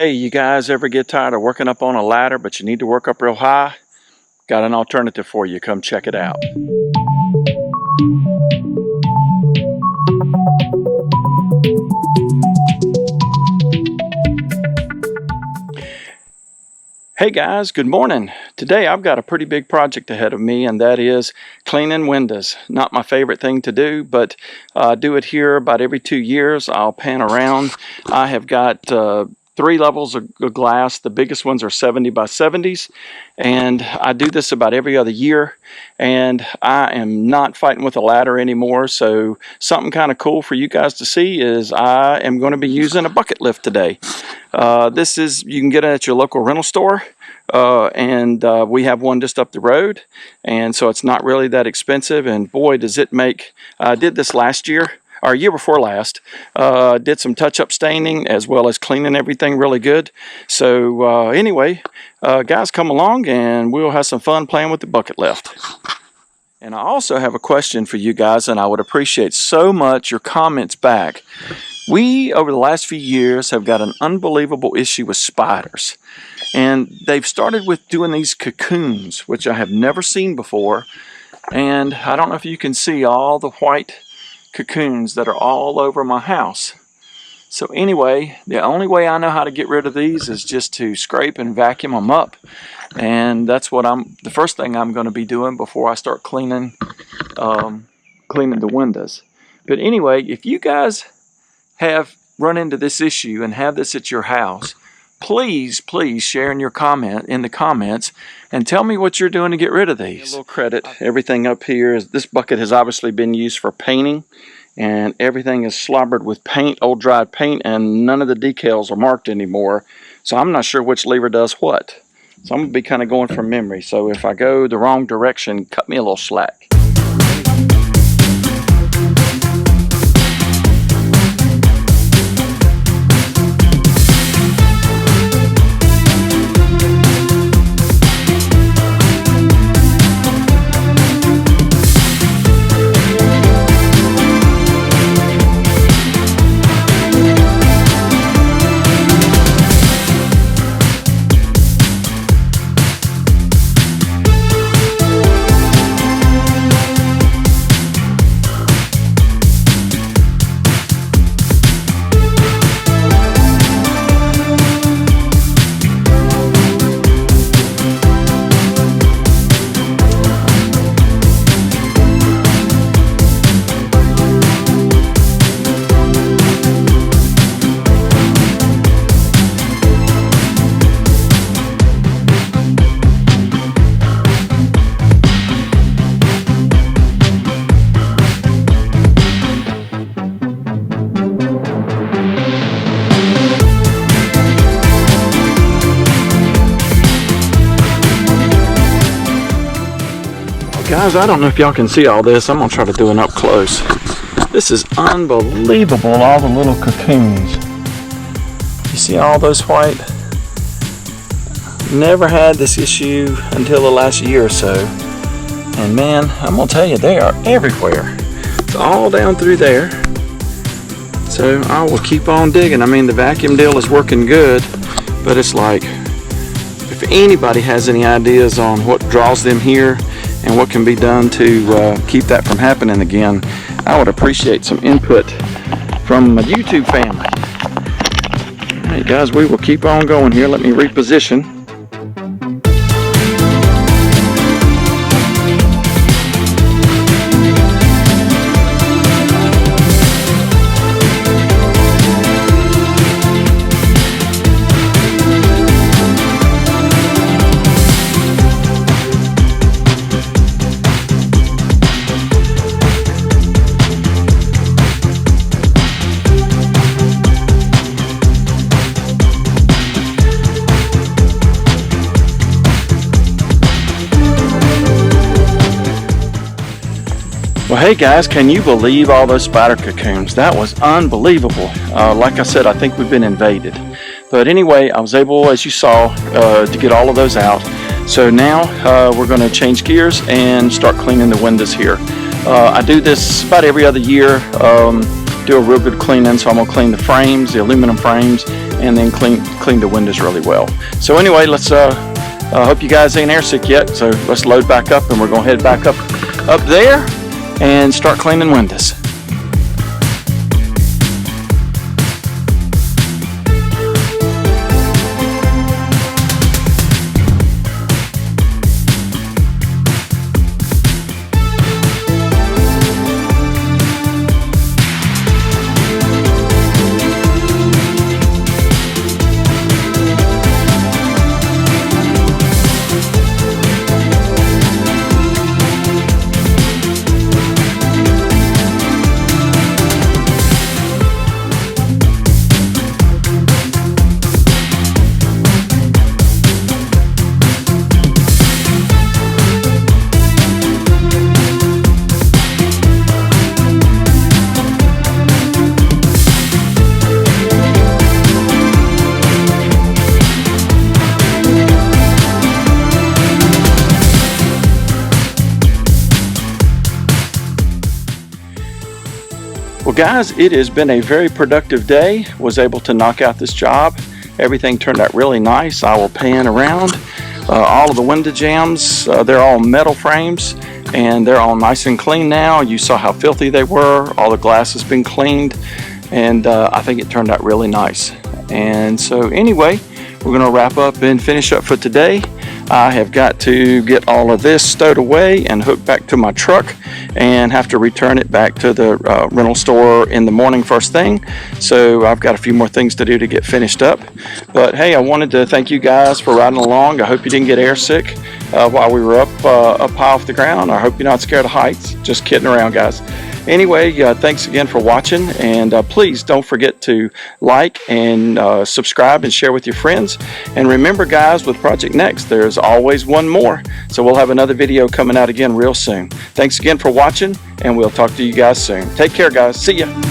Hey, you guys ever get tired of working up on a ladder, but you need to work up real high? Got an alternative for you. Come check it out. Hey guys, good morning. Today I've got a pretty big project ahead of me, and that is cleaning windows. Not my favorite thing to do, but I do it here about every 2 years. I'll pan around. I have got 3 levels of glass. The biggest ones are 70 by 70s, and I do this about every other year. And I am not fighting with a ladder anymore, so something kind of cool for you guys to see is I am going to be using a bucket lift today. You can get it at your local rental store, and we have one just up the road, and so it's not really that expensive. And boy, does it make, I did this last year, or year before last, did some touch-up staining as well as cleaning everything really good. So anyway, guys, come along and we'll have some fun playing with the bucket lift. And I also have a question for you guys, and I would appreciate so much your comments back. We, over the last few years, have got an unbelievable issue with spiders. And they've started with doing these cocoons, which I have never seen before. And I don't know if you can see all the white cocoons that are all over my house. So anyway, the only way I know how to get rid of these is just to scrape and vacuum them up. And that's what the first thing I'm going to be doing before I start cleaning the windows. But anyway, if you guys have run into this issue and have this at your house, please share in the comments and tell me what you're doing to get rid of these. A little credit, everything up here is, this bucket has obviously been used for painting, and everything is slobbered with paint, old dried paint, and none of the decals are marked anymore. So I'm not sure which lever does what. So I'm gonna be kind of going from memory. So if I go the wrong direction, cut me a little slack. Guys, I don't know if y'all can see all this. I'm going to try to do it up close. This is unbelievable, all the little cocoons. You see all those white? Never had this issue until the last year or so. And man, I'm going to tell you, they are everywhere. It's all down through there. So I will keep on digging. I mean, the vacuum deal is working good, but it's like, if anybody has any ideas on what draws them here, and what can be done to keep that from happening again, I would appreciate some input from my YouTube family. Alright guys, we will keep on going here. Let me reposition. Well, hey guys, can you believe all those spider cocoons? That was unbelievable. Like I said, I think we've been invaded. But anyway, I was able, as you saw, to get all of those out. So now we're going to change gears and start cleaning the windows here. I do this about every other year. do a real good cleaning. So I'm gonna clean the frames, the aluminum frames, and then clean the windows really well. So anyway, let's I hope you guys ain't airsick yet, so let's load back up and we're gonna head back up there and start cleaning windows. Well guys, it has been a very productive day. Was able to knock out this job. Everything turned out really nice. I will pan around. All of the window jambs, they're all metal frames and they're all nice and clean now. You saw how filthy they were. All the glass has been cleaned, and I think it turned out really nice. And so anyway, we're going to wrap up and finish up for today. I have got to get all of this stowed away and hooked back to my truck and have to return it back to the rental store in the morning first thing. So I've got a few more things to do to get finished up. But hey, I wanted to thank you guys for riding along. I hope you didn't get airsick while we were up high off the ground. I hope you're not scared of heights. Just kidding around, guys. Anyway, thanks again for watching, and please don't forget to like and subscribe and share with your friends. And remember guys, with Project Next, there's always one more. So we'll have another video coming out again real soon. Thanks again for watching, and we'll talk to you guys soon. Take care guys. See ya.